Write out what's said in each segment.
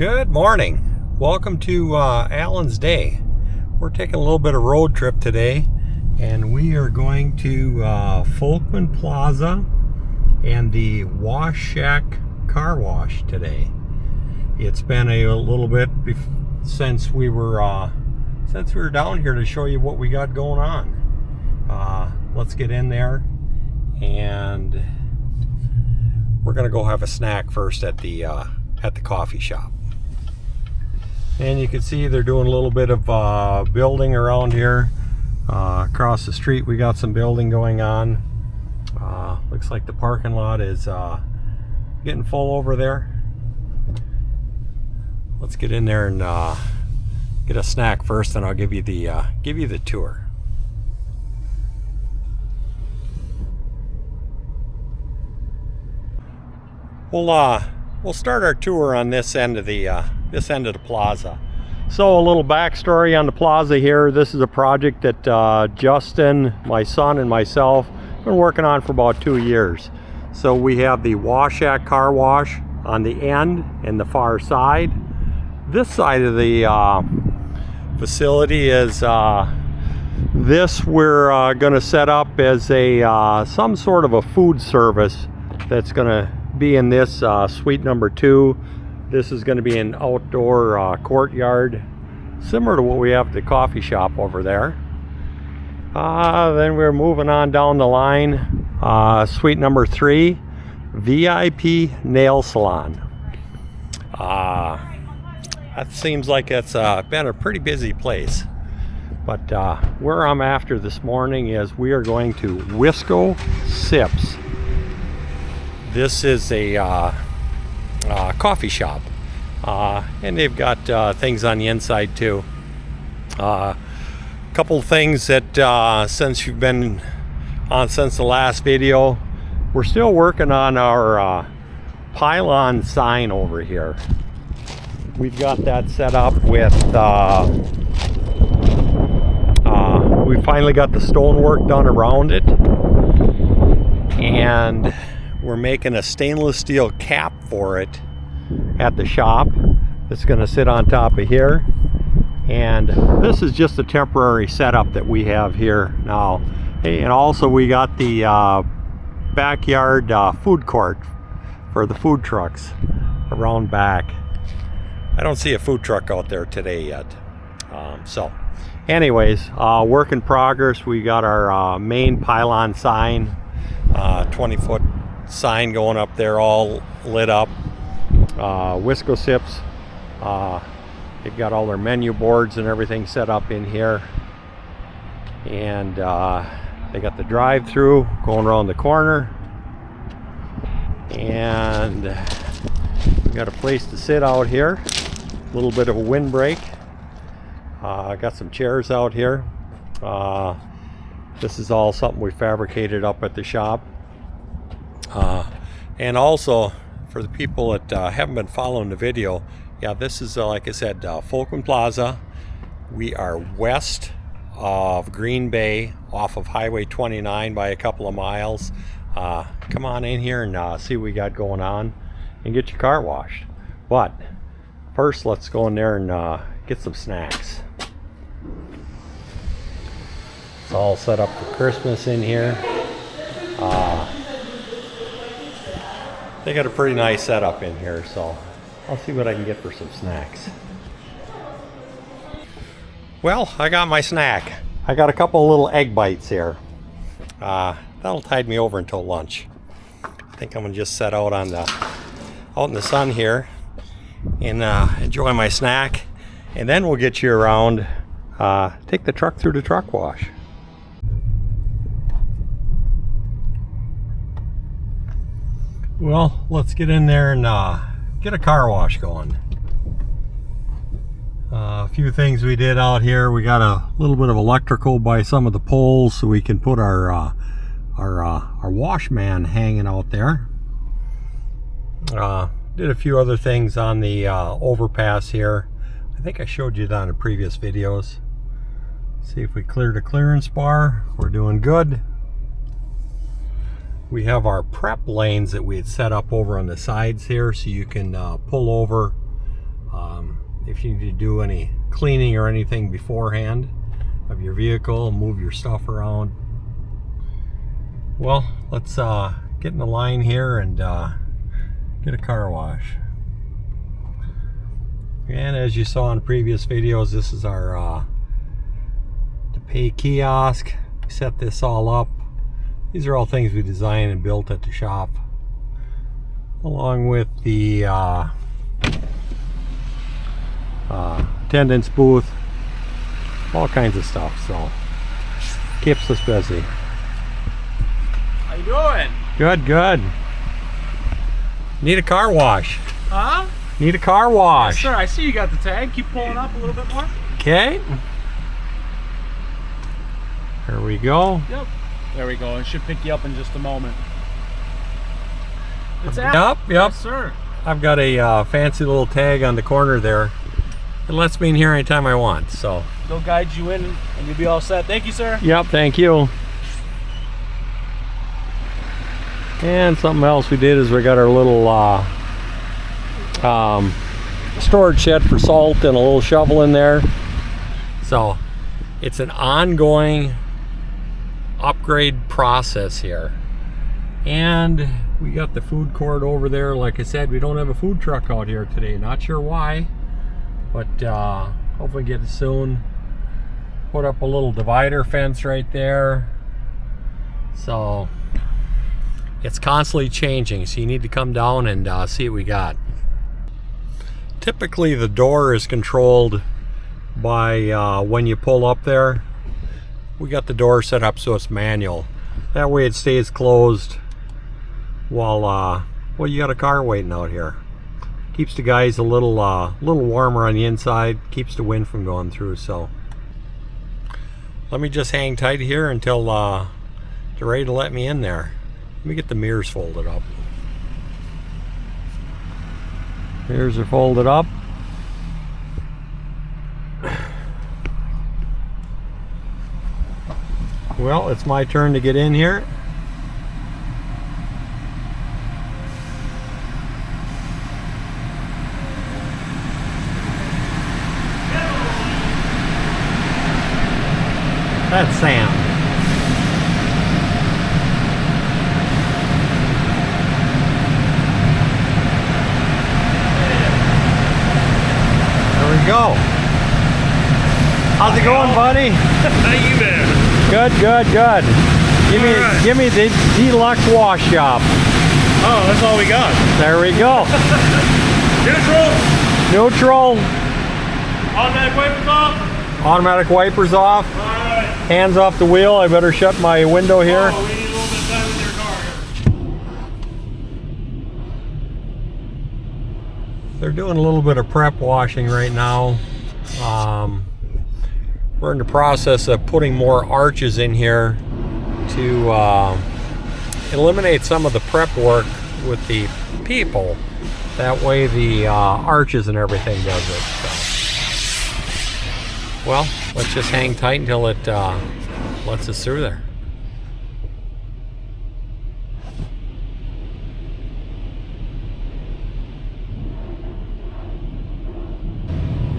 Good morning. Welcome to Allen's Day. We're taking a little bit of road trip today, and we are going to Folkman Plaza and the Wash Shack car wash today. It's been a little bit since we were down here to show you what we got going on. Let's get in there, and we're gonna go have a snack first at the coffee shop. And you can see they're doing a little bit of building around here. Across the street we got some building going on. Looks like the parking lot is getting full over there. Let's get in there and get a snack first, and I'll give you the tour. We'll start our tour on this end of the plaza. So a little backstory on the plaza here. This is a project that Justin, my son, and myself have been working on for about 2 years. So we have the Wash Shack car wash on the end and the far side. This side of the facility is this we're going to set up as a some sort of a food service that's going to be in this suite number 2. This is going to be an outdoor courtyard, similar to what we have at the coffee shop over there. Then we're moving on down the line. Suite number 3, VIP nail salon. That seems like it's been a pretty busy place. But where I'm after this morning is we are going to Wisco Sips. This is a coffee shop, and they've got things on the inside too. Couple things that since you've been on since the last video, we're still working on our pylon sign over here. We've got that set up with we finally got the stonework done around it, and we're making a stainless steel cap for it at the shop that's going to sit on top of here. And this is just a temporary setup that we have here now. And also we got the backyard food court for the food trucks around back. I don't see a food truck out there today yet. So anyways, work in progress. We got our main pylon sign, 20-foot sign going up there, all lit up. Wisco Sips, they've got all their menu boards and everything set up in here, and they got the drive-through going around the corner, and we got a place to sit out here, a little bit of a windbreak. Got some chairs out here. This is all something we fabricated up at the shop. And also, for the people that haven't been following the video, yeah, this is like I said, Folkman Plaza. We are west of Green Bay, off of Highway 29 by a couple of miles. Come on in here and see what we got going on and get your car washed. But first, let's go in there and get some snacks. It's all set up for Christmas in here. They got a pretty nice setup in here, so I'll see what I can get for some snacks. Well, I got my snack. I got a couple of little egg bites here. That'll tide me over until lunch. I think I'm gonna just set out in the sun here and enjoy my snack, and then we'll get you around. Take the truck through the truck wash. Well, let's get in there and get a car wash going. A few things we did out here. We got a little bit of electrical by some of the poles so we can put our wash man hanging out there. Did a few other things on the overpass here. I think I showed you that in previous videos. See if we cleared a clearance bar. We're doing good. We have our prep lanes that we had set up over on the sides here, so you can pull over if you need to do any cleaning or anything beforehand of your vehicle, move your stuff around. Well, let's get in the line here and get a car wash. And as you saw in previous videos, this is our to pay kiosk. We set this all up. These are all things we designed and built at the shop, along with the attendance booth, all kinds of stuff. So keeps us busy. How you doing? Good, good. Need a car wash. Huh? Need a car wash. Yes, sir. I see you got the tag. Keep pulling up a little bit more. Okay. There we go. Yep. There we go. It should pick you up in just a moment. It's Yep, yep. Yes, sir. I've got a fancy little tag on the corner there. It lets me in here anytime I want, so. They'll guide you in and you'll be all set. Thank you, sir. Yep, thank you. And something else we did is we got our little storage shed for salt and a little shovel in there. So it's an ongoing upgrade process here. And we got the food court over there. Like I said, we don't have a food truck out here today. Not sure why, but hopefully get it soon. Put up a little divider fence right there. So it's constantly changing, so you need to come down and see what we got. Typically the door is controlled by when you pull up there. We got the door set up so it's manual. That way it stays closed while well, you got a car waiting out here. Keeps the guys a little warmer on the inside, keeps the wind from going through. So let me just hang tight here until they're ready to let me in there. Let me get the mirrors folded up. Mirrors are folded up. Well, it's my turn to get in here. That's Sam. Go. How's it going, buddy? How you been? Good, good, good. Give me the deluxe wash shop. Oh, that's all we got. There we go. Neutral. Neutral. Automatic wipers off. Automatic wipers off. All right. Hands off the wheel. I better shut my window here. Oh, we need a little bit of time with your car. They're doing a little bit of prep washing right now. We're in the process of putting more arches in here to eliminate some of the prep work with the people. That way the arches and everything does it. So. Well, let's just hang tight until it lets us through there.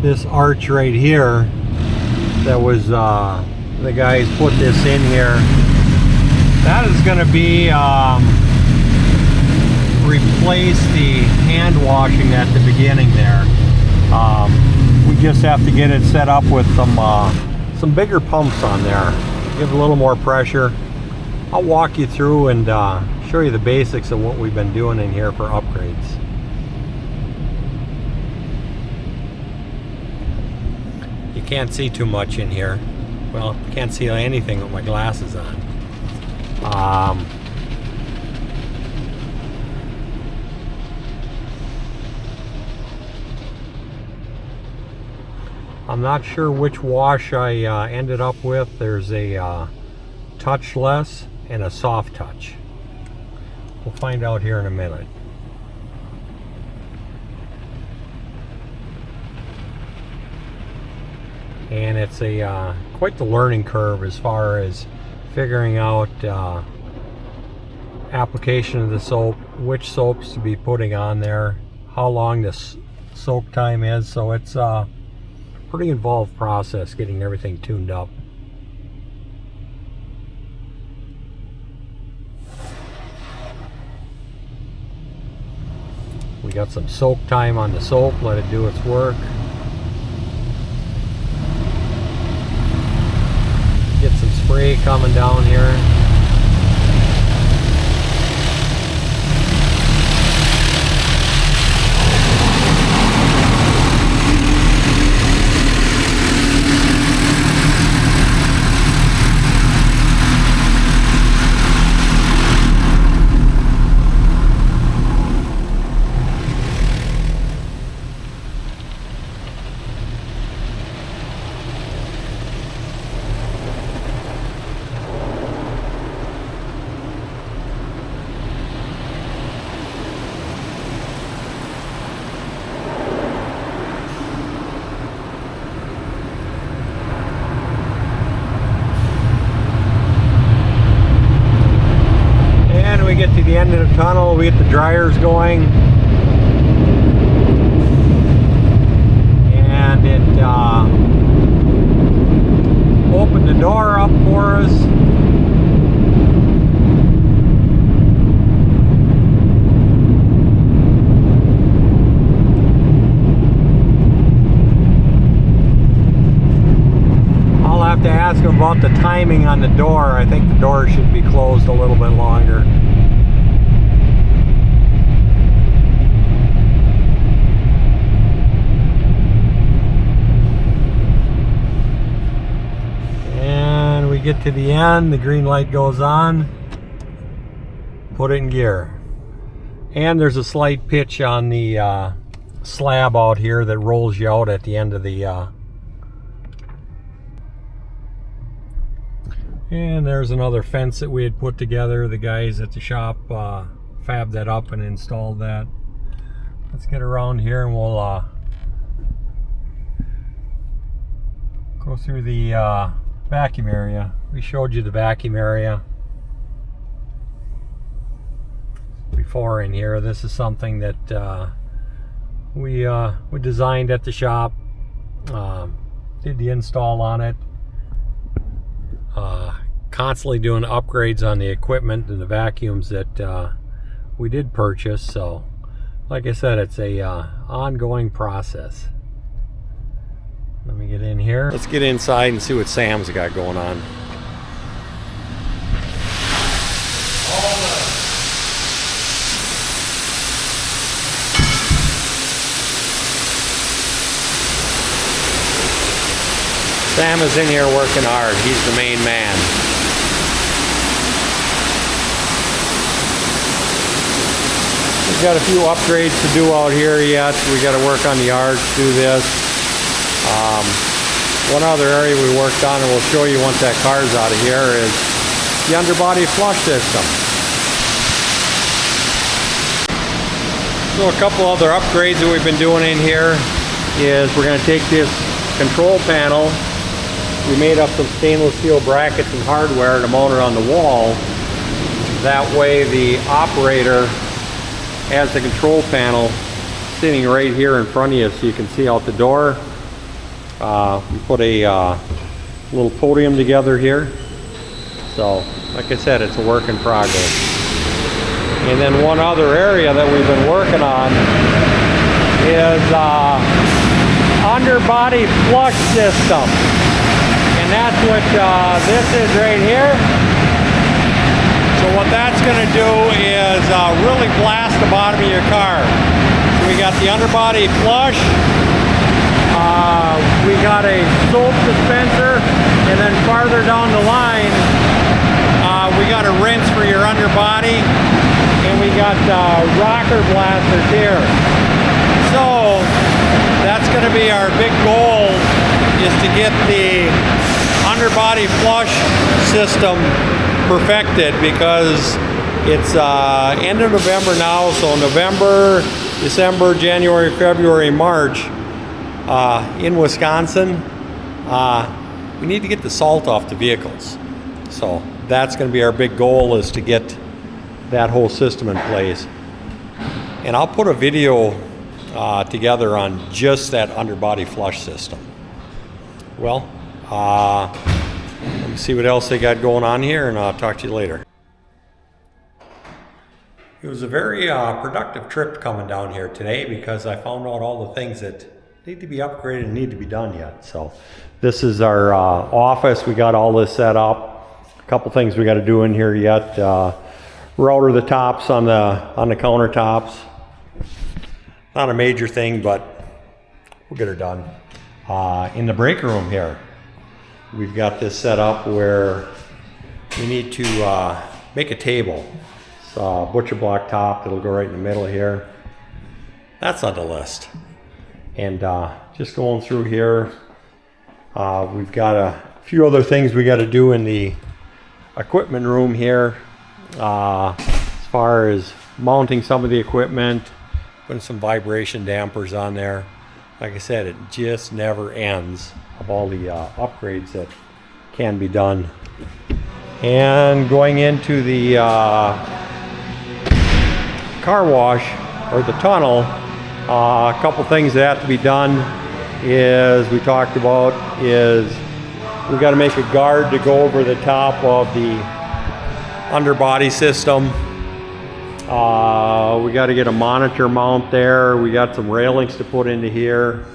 This arch right here, that was the guys put this in here, that is going to be replace the hand washing at the beginning there. We just have to get it set up with some bigger pumps on there, give it a little more pressure. I'll walk you through and show you the basics of what we've been doing in here for upgrades. You can't see too much in here. Well, can't see anything with my glasses on. I'm not sure which wash I ended up with. There's a touchless and a soft touch. We'll find out here in a minute. And it's a quite the learning curve as far as figuring out application of the soap, which soaps to be putting on there, how long to soak time is. So it's a pretty involved process getting everything tuned up. We got some soak time on the soap, let it do its work. Get some spray coming down here. Get to the end of the tunnel, we get the dryers going, and it opened the door up for us. I'll have to ask him about the timing on the door. I think the door should be closed a little bit longer. Get to the end, the green light goes on, put it in gear, and there's a slight pitch on the slab out here that rolls you out at the end of the and there's another fence that we had put together. The guys at the shop fabbed that up and installed that. Let's get around here and we'll go through the vacuum area. We showed you the vacuum area before in here. This is something that we designed at the shop, did the install on it, constantly doing upgrades on the equipment and the vacuums that we did purchase. So like I said, it's a ongoing process. Let me get in here. Let's get inside and see what Sam's got going on. Sam is in here working hard. He's the main man. We've got a few upgrades to do out here yet. We got to work on the arch, do this. One other area we worked on, and we'll show you once that car's out of here, is the underbody flush system. So a couple other upgrades that we've been doing in here is we're going to take this control panel. We made up some stainless steel brackets and hardware to mount it on the wall. That way the operator has the control panel sitting right here in front of you so you can see out the door. We put a little podium together here. So, like I said, it's a work in progress. And then one other area that we've been working on is underbody flush system. And that's what this is right here. So what that's going to do is really blast the bottom of your car. So we got the underbody flush. We got a soap dispenser, and then farther down the line we got a rinse for your underbody, and we got rocker blasters here. So that's going to be our big goal, is to get the underbody flush system perfected, because it's end of November now. So November, December, January, February, March in Wisconsin, we need to get the salt off the vehicles. So that's going to be our big goal, is to get that whole system in place. And I'll put a video together on just that underbody flush system. Well, let me see what else they got going on here, and I'll talk to you later. It was a very productive trip coming down here today because I found out all the things that need to be upgraded and need to be done yet. So this is our office. We got all this set up. A couple things we got to do in here yet. Router the tops on the countertops. Not a major thing, but we'll get her done. In the break room here, we've got this set up where we need to make a table. It's a butcher block top that'll go right in the middle here. That's on the list. And just going through here, we've got a few other things we got to do in the equipment room here, as far as mounting some of the equipment, putting some vibration dampers on there. Like I said, it just never ends of all the upgrades that can be done. And going into the car wash, or the tunnel, a couple things that have to be done is, we talked about, is we got to make a guard to go over the top of the underbody system. We got to get a monitor mount there. We got some railings to put into here.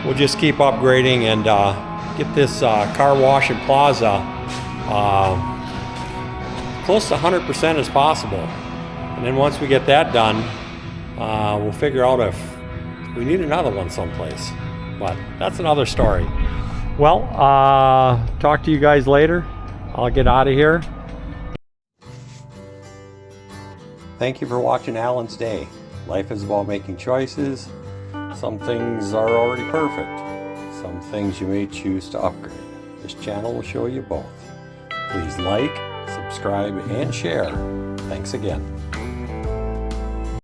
We'll just keep upgrading and get this car wash and plaza close to 100% as possible. And then once we get that done, we'll figure out if we need another one someplace. But that's another story. Well, talk to you guys later. I'll get out of here. Thank you for watching Alan's Day. Life is about making choices. Some things are already perfect. Some things you may choose to upgrade. This channel will show you both. Please like, subscribe, and share. Thanks again.